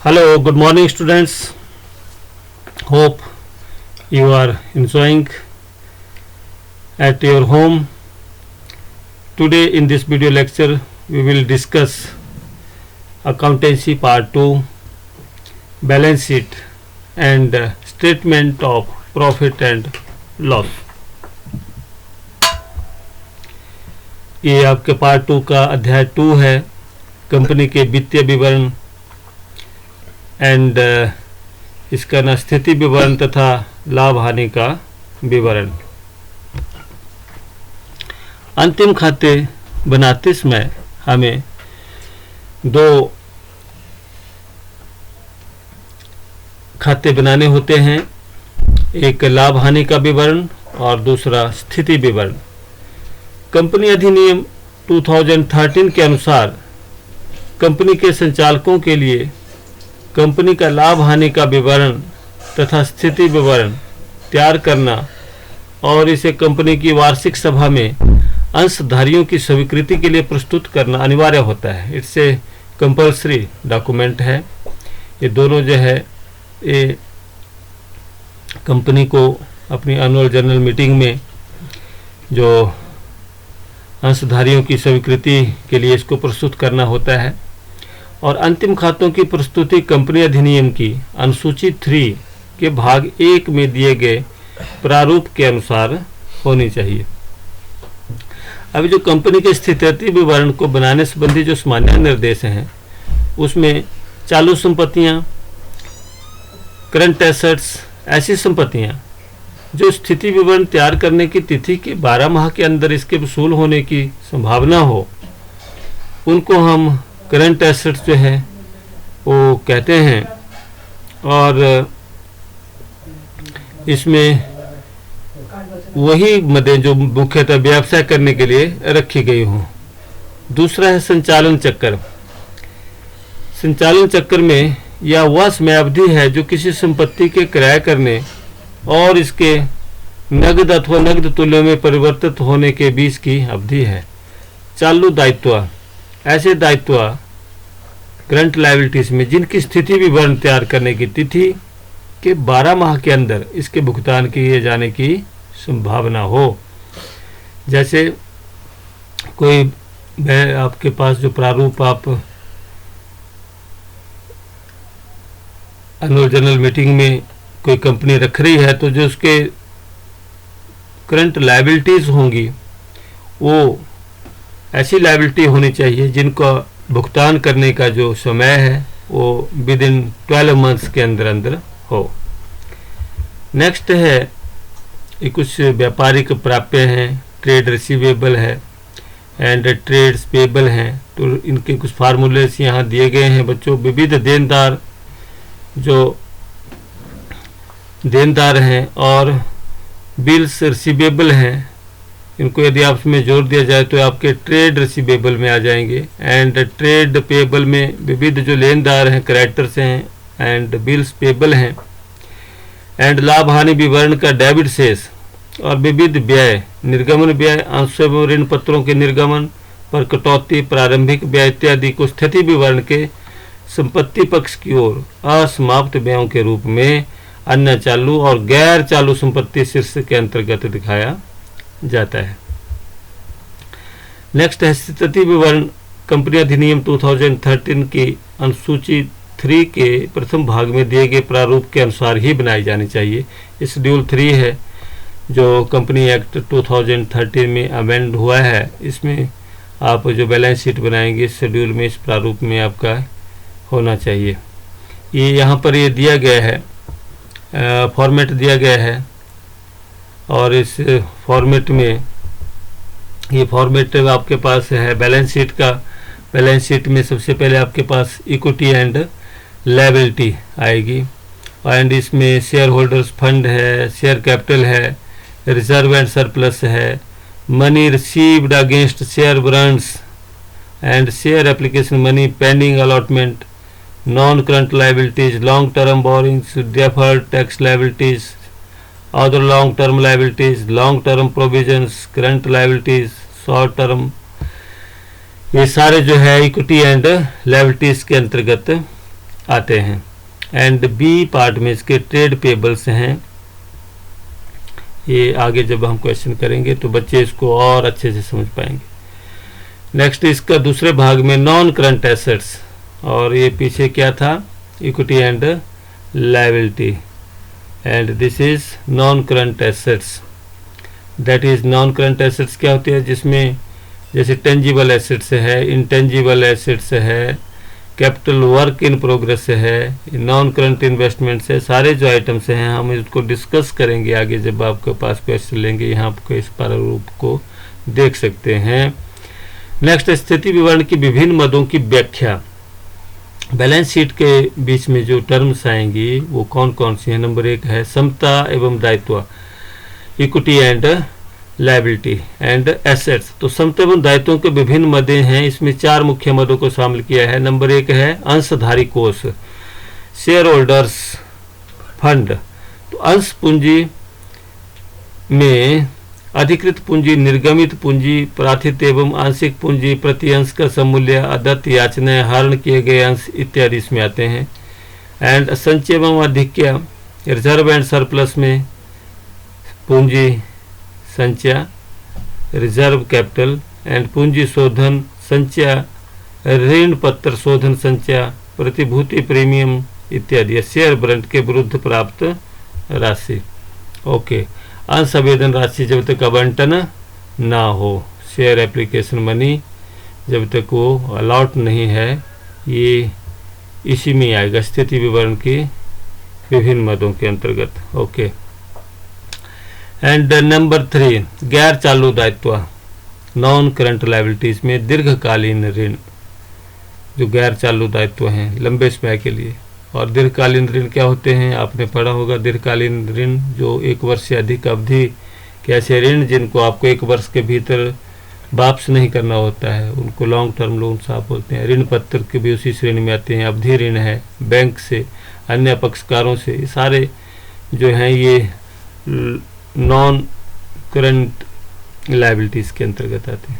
Hello, good morning students. Hope you are enjoying at your home. Today in this video lecture we will discuss accountancy part 2, balance sheet and statement of profit and loss. ये आपके part 2 का अध्याय 2 है, company के वित्तीय विवरण and इसका ना स्थिति विवरण तथा लाभ हानि का विवरण। अंतिम खाते बनाते समय हमें दो खाते बनाने होते हैं, एक लाभ हानि का विवरण और दूसरा स्थिति विवरण। कंपनी अधिनियम 2013 के अनुसार कंपनी के संचालकों के लिए कंपनी का लाभ हानि का विवरण तथा स्थिति विवरण तैयार करना और इसे कंपनी की वार्षिक सभा में अंशधारियों की स्वीकृति के लिए प्रस्तुत करना अनिवार्य होता है। इट्स ए कंपल्सरी डॉक्यूमेंट है। ये दोनों जो है ये कंपनी को अपनी एनुअल जनरल मीटिंग में जो अंशधारियों की स्वीकृति के लिए इसको प्रस्तुत करना होता है। और अंतिम खातों की प्रस्तुति कंपनी अधिनियम की अनुसूची 3 के भाग 1 में दिए गए प्रारूप के अनुसार होनी चाहिए। अभी जो कंपनी के स्थिति विवरण को बनाने संबंधी जो सामान्य निर्देश हैं उसमें चालू संपत्तियां, करंट एसेट्स, ऐसी संपत्तियां जो स्थिति विवरण तैयार करने की तिथि के 12 माह के अंदर इसके वसूल होने की संभावना हो, उनको हम करंट एसेट्स जो है वो कहते हैं। और इसमें वही मदें जो मुख्यतः व्यवसाय करने के लिए रखी गई हों। दूसरा है संचालन चक्र। संचालन चक्र में यह वह समय अवधि है जो किसी संपत्ति के क्रय करने और इसके नगद अथवा नगद तुल्य में परिवर्तित होने के बीच की अवधि है। चालू दायित्व, ऐसे दायित्व करंट लायबिलिटीज में जिनकी स्थिति विवरण तैयार करने की तिथि के 12 माह के अंदर इसके भुगतान किए जाने की संभावना हो। जैसे कोई आपके पास जो प्रारूप आप एनुअल जनरल मीटिंग में कोई कंपनी रख रही है तो जो उसके करंट लायबिलिटीज होंगी वो ऐसी लायबिलिटी होनी चाहिए जिनको भुगतान करने का जो समय है वो विद इन 12 मंथ्स के अंदर हो। नेक्स्ट है ये कुछ व्यापारिक प्राप्य हैं, ट्रेड रिसीवेबल है एंड ट्रेड्स पेबल हैं। तो इनके कुछ फार्मूलेस यहाँ दिए गए हैं बच्चों। विविध देनदार जो देनदार हैं और बिल्स रिसीवेबल हैं, इनको यदि आप इसमें जोड़ दिया जाए तो आपके ट्रेड रिसीवेबल में आ जाएंगे। एंड ट्रेड पेबल में विविध जो लेनदार हैं, क्रेडिटर्स हैं एंड बिल्स पेबल हैं। एंड लाभ हानि विवरण का डेबिट शेष और विविध व्यय, निर्गमन व्यय, अंश ऋण पत्रों के निर्गमन पर कटौती, प्रारंभिक व्यय इत्यादि को स्थिति विवरण के संपत्ति पक्ष की ओर असमाप्त व्ययों के रूप में अन्य चालू और गैर चालू संपत्ति शीर्षक के अंतर्गत दिखाया जाता है। नेक्स्ट है स्थिति विवरण। कंपनी अधिनियम 2013 की अनुसूची 3 के प्रथम भाग में दिए गए प्रारूप के अनुसार ही बनाई जानी चाहिए। इस शेड्यूल 3 है जो कंपनी एक्ट 2013 में अमेंड हुआ है। इसमें आप जो बैलेंस शीट बनाएंगे इस शेड्यूल में इस प्रारूप में आपका होना चाहिए। ये यहाँ पर ये दिया गया है, फॉर्मेट दिया गया है और इस फॉर्मेट में ये फॉर्मेट आपके पास है बैलेंस शीट का। बैलेंस शीट में सबसे पहले आपके पास इक्विटी एंड लायबिलिटी आएगी एंड इसमें शेयर होल्डर्स फंड है, शेयर कैपिटल है, रिजर्व एंड सरप्लस है, money received against share warrants and share application money pending allotment, non current liabilities, long term borrowings, deferred tax liabilities, other long term liabilities, long term provisions, current liabilities, short term, ये सारे जो है equity and liabilities के अंतर्गत आते हैं। And B part में इसके ट्रेड पेबल्स हैं। ये आगे जब हम क्वेश्चन करेंगे तो बच्चे इसको और अच्छे से समझ पाएंगे। नेक्स्ट इसका दूसरे भाग में नॉन करंट एसेट्स, और ये पीछे क्या था, equity and liability, and this is non current assets. That is non current assets क्या होती है, जिसमें जैसे टेंजिबल एसेट्स है, इंटेंजिबल एसेट्स है, कैपिटल वर्क इन प्रोग्रेस है, नॉन करंट इन्वेस्टमेंट्स है। सारे जो आइटम्स हैं हम इसको डिस्कस करेंगे आगे जब आपके पास क्वेश्चन लेंगे। यहाँ आपको इस प्रारूप को देख सकते हैं। नेक्स्ट स्थिति विवरण की विभिन्न मदों की व्याख्या। बैलेंस शीट के बीच में जो टर्म्स आएंगी वो कौन कौन सी हैं। नंबर 1 है समता एवं दायित्व, equity and liability and assets. तो समता एवं दायित्वों के विभिन्न मदें हैं। इसमें 4 मुख्य मदों को शामिल किया है। नंबर 1 है अंशधारी कोष, शेयर होल्डर्स फंड। तो अंश पूंजी में अधिकृत पूंजी, निर्गमित पूंजी, प्रार्थित एवं आंशिक पूंजी, प्रति अंश का समूल्य, अदत्त याचनाएं, हरण किए गए अंश इत्यादि इसमें आते हैं। एंड संचय एवं अधिक्य, रिजर्व एंड सरप्लस में पूंजी संचय, रिजर्व कैपिटल, एंड पूंजी शोधन संचय, ऋण पत्र शोधन संचय, प्रतिभूति प्रीमियम इत्यादि, शेयर बॉन्ड के विरुद्ध प्राप्त राशि। ओके, अंश आवेदन राशि जब तक आवंटन ना हो, शेयर एप्लीकेशन मनी जब तक वो अलॉट नहीं है, ये इसी में आएगा स्थिति विवरण की विभिन्न मदों के अंतर्गत। ओके, एंड नंबर 3 गैर चालू दायित्व, नॉन करंट लायबिलिटीज में दीर्घकालीन ऋण, जो गैर चालू दायित्व हैं लंबे समय के लिए। और दीर्घकालीन ऋण क्या होते हैं, आपने पढ़ा होगा। दीर्घकालीन ऋण जो 1 वर्ष से अधिक अवधि के ऐसे ऋण जिनको आपको 1 वर्ष के भीतर वापस नहीं करना होता है, उनको लॉन्ग टर्म लोन्स आप बोलते हैं। ऋण पत्र के भी उसी श्रेणी में आते हैं। अवधि ऋण है, बैंक से, अन्य पक्षकारों से, ये सारे जो हैं ये नॉन करंट लायबिलिटीज के अंतर्गत आते हैं।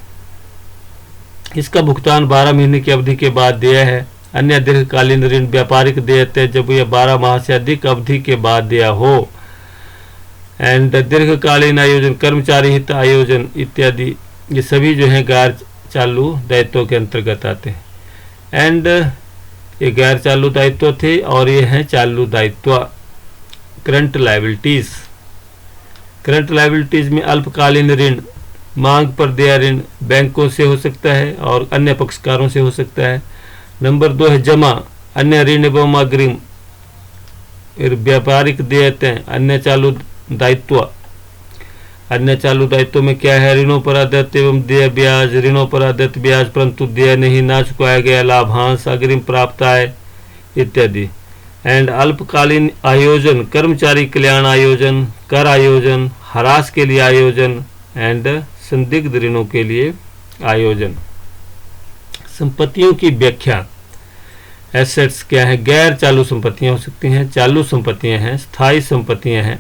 इसका भुगतान 12 महीने की अवधि के बाद देय है। अन्य दीर्घकालीन ऋण व्यापारिक देयते जब यह 12 माह से अधिक अवधि के बाद देय हो। एंड दीर्घकालीन आयोजन, कर्मचारी हित आयोजन इत्यादि, ये सभी जो हैं गैर चालू दायित्वों के अंतर्गत आते हैं। एंड ये गैर चालू दायित्व थे और ये हैं चालू दायित्व, करंट लायबिलिटीज। करंट लायबिलिटीज में अल्पकालीन ऋण, मांग पर देय ऋण बैंकों से हो सकता है और अन्य पक्षकारों से हो सकता है। नंबर 2 है जमा, अन्य ऋण एवं अग्रिम, व्यापारिक देयतें, अन्य चालू दायित्व। अन्य चालू दायित्व में क्या है, ऋणों पर अदत्त एवं देय ब्याज, ऋणों पर अदत्त ब्याज परंतु देय नहीं, ना चुकाया गया लाभांश, अग्रिम प्राप्त आय इत्यादि। एंड अल्पकालीन आयोजन, कर्मचारी कल्याण आयोजन, कर आयोजन, ह्रास के लिए आयोजन एंड संदिग्ध ऋणों के लिए आयोजन। संपत्तियों की व्याख्या। एसेट्स क्या है, गैर चालू संपत्तियां हो सकती हैं, चालू संपत्तियां हैं, स्थायी संपत्तियां हैं।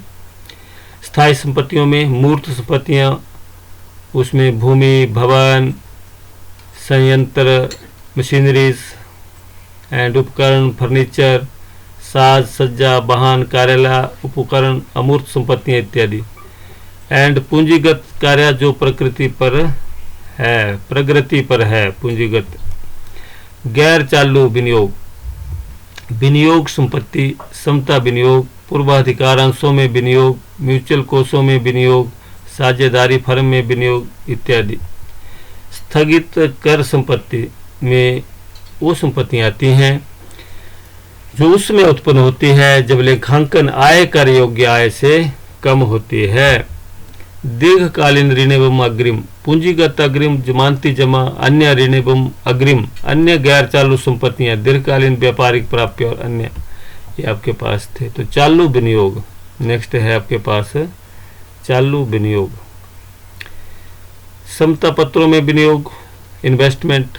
स्थायी संपत्तियों में मूर्त संपत्तियां, उसमें भूमि, भवन, संयंत्र, मशीनरीज एंड उपकरण, फर्नीचर, साज सज्जा, वाहन, कार्यालय उपकरण, अमूर्त संपत्तियां इत्यादि। एंड पूंजीगत कार्य जो प्रकृति पर है, प्रगति पर है, पूंजीगत। गैर चालू विनियोग, विनियोग संपत्ति, समता विनियोग, पूर्वाधिकार अंशों में विनियोग, म्यूचुअल कोषों में विनियोग, साझेदारी फर्म में विनियोग इत्यादि। स्थगित कर संपत्ति में वो संपत्तियां आती हैं जो उसमें उत्पन्न होती है जब लेखांकन आय कर योग्य आय से कम होती है। दीर्घकालीन ऋण एवं अग्रिम, पूंजीगत अग्रिम, जमानती जमा, अन्य ऋण एवं अग्रिम, अन्य गैर चालू संपत्तियां, दीर्घकालीन व्यापारिक प्राप्य और अन्य, ये आपके पास थे। तो चालू विनियोग नेक्स्ट है आपके पास, चालू विनियोग। समता पत्रों में विनियोग, इन्वेस्टमेंट।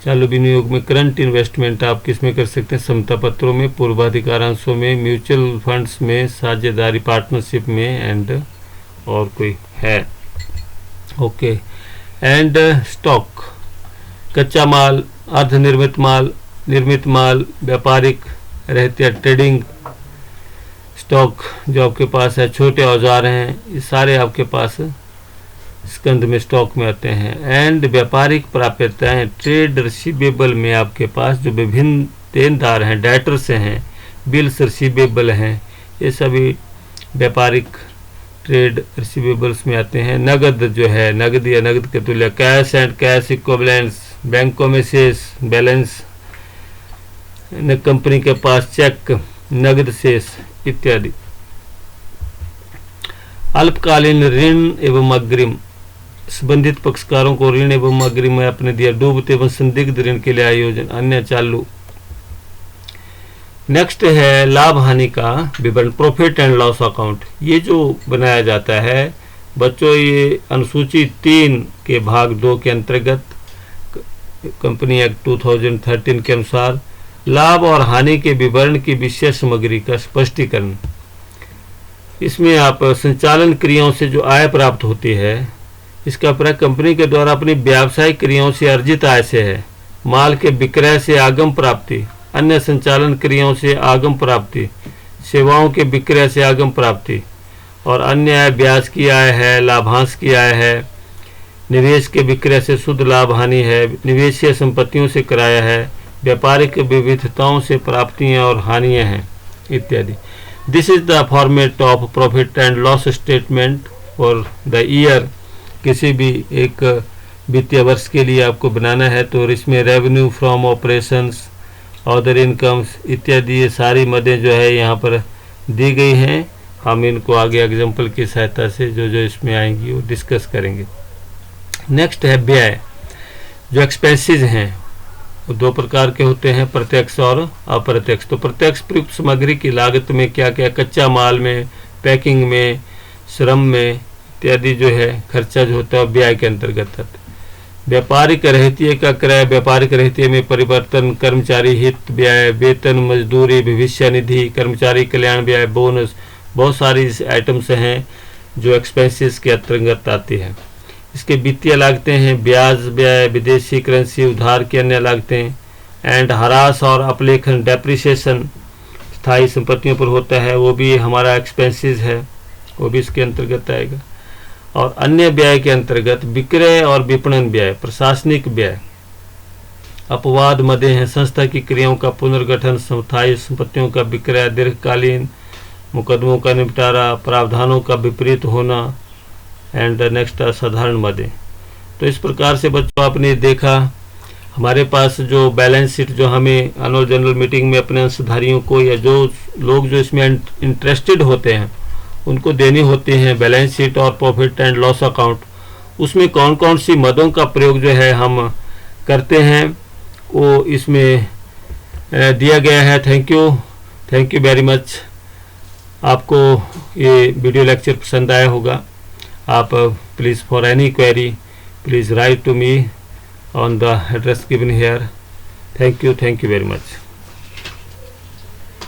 चालू विनियोग में करंट इन्वेस्टमेंट आप किस में कर सकते हैं, समता पत्रों में, पूर्वाधिकार अंशों में, म्यूचुअल फंड्स में, साझेदारी पार्टनरशिप में एंड और कोई है। ओके, एंड स्टॉक, कच्चा माल, अर्धनिर्मित माल, निर्मित माल, व्यापारिक रहतिया ट्रेडिंग स्टॉक जो आपके पास है, छोटे औजार हैं, ये सारे आपके पास स्कंद में स्टॉक में आते हैं। एंड व्यापारिक प्राप्यताएं ट्रेड रिसीवेबल में आपके पास जो विभिन्न देनदार हैं, डेटर्स हैं, बिल्स रिसीवेबल हैं, ये सभी व्यापारिक ट्रेड रिसीवेबल्स में आते हैं। नगद जो है, नगद या नगद के तुल्य, कैश एंड कैश इक्विवेलेंट्स, बैंकों में शेष बैलेंस, कंपनी के पास चेक, नगद शेष इत्यादि। अल्पकालीन ऋण एवं अग्रिम, संबंधित पक्षकारों को ऋण एवं अग्रिम में आपने दिया। डूबते एवं संदिग्ध ऋण के लिए आयोजन, अन्य चालू। नेक्स्ट है लाभ हानि का विवरण, प्रॉफिट एंड लॉस अकाउंट। ये जो बनाया जाता है बच्चों, ये अनुसूची 3 के भाग 2 के अंतर्गत कंपनी एक्ट 2013 के अनुसार लाभ और हानि के विवरण की विषय सामग्री का स्पष्टीकरण। इसमें आप संचालन क्रियाओं से जो आय प्राप्त होती है, इसका प्रयोग कंपनी के द्वारा अपनी व्यावसायिक क्रियाओं से अर्जित आय से है। माल के विक्रय से आगम प्राप्ति, अन्य संचालन क्रियाओं से आगम प्राप्ति, सेवाओं के विक्रय से आगम प्राप्ति, और अन्य आय ब्याज की आय है, लाभांश की आय है, निवेश के विक्रय से शुद्ध लाभ हानि है, निवेशीय संपत्तियों से किराया है, व्यापारिक विविधताओं से प्राप्तियां और हानियां हैं इत्यादि। This is the format of profit and loss statement for the year. किसी भी एक वित्तीय वर्ष के लिए आपको बनाना है तो इसमें revenue from operations, other incomes इत्यादि ये सारी मदें जो है यहाँ पर दी गई हैं। हम इनको आगे एग्जाम्पल की सहायता से जो जो इसमें आएंगी वो डिस्कस करेंगे। नेक्स्ट है व्यय। जो एक्सपेंसेस हैं वो 2 प्रकार के होते हैं, प्रत्यक्ष और अप्रत्यक्ष। तो प्रत्यक्ष प्रयुक्त सामग्री की लागत में क्या क्या, कच्चा माल में, पैकिंग में, श्रम में इत्यादि जो है खर्चा जो होता है व्यय के अंतर्गत आता है। व्यापारिक रहतिये का क्रय, व्यापारिक रहतिये में परिवर्तन, कर्मचारी हित व्यय, वेतन, मजदूरी, भविष्य निधि, कर्मचारी कल्याण व्यय, बोनस, बहुत सारी आइटम्स हैं जो एक्सपेंसेस के अंतर्गत आती हैं। इसके वित्तीय लागतें हैं, ब्याज व्यय, विदेशी करेंसी, उधार की अन्य लागतें, एंड ह्रास और अपलेखन, डेप्रिसिएशन स्थायी संपत्तियों पर होता है, वो भी हमारा एक्सपेंसेस है, वो भी इसके अंतर्गत आएगा। और अन्य व्यय के अंतर्गत विक्रय और विपणन व्यय, प्रशासनिक व्यय, अपवाद मदें हैं, संस्था की क्रियाओं का पुनर्गठन, स्थायी संपत्तियों का विक्रय, दीर्घकालीन मुकदमों का निपटारा, प्रावधानों का विपरीत होना, एंड नेक्स्ट साधारण मदें। तो इस प्रकार से बच्चों आपने देखा हमारे पास जो बैलेंस शीट जो हमें एनुअल जनरल मीटिंग में अपने अंशधारियों को या जो लोग जो इसमें इंटरेस्टेड होते हैं उनको देनी होती हैं बैलेंस शीट और प्रॉफिट एंड लॉस अकाउंट। उसमें कौन कौन सी मदों का प्रयोग जो है हम करते हैं वो इसमें दिया गया है। Thank you very much. आपको ये वीडियो लेक्चर पसंद आया होगा। आप please for any query please write to me on the address given here. Thank you very much.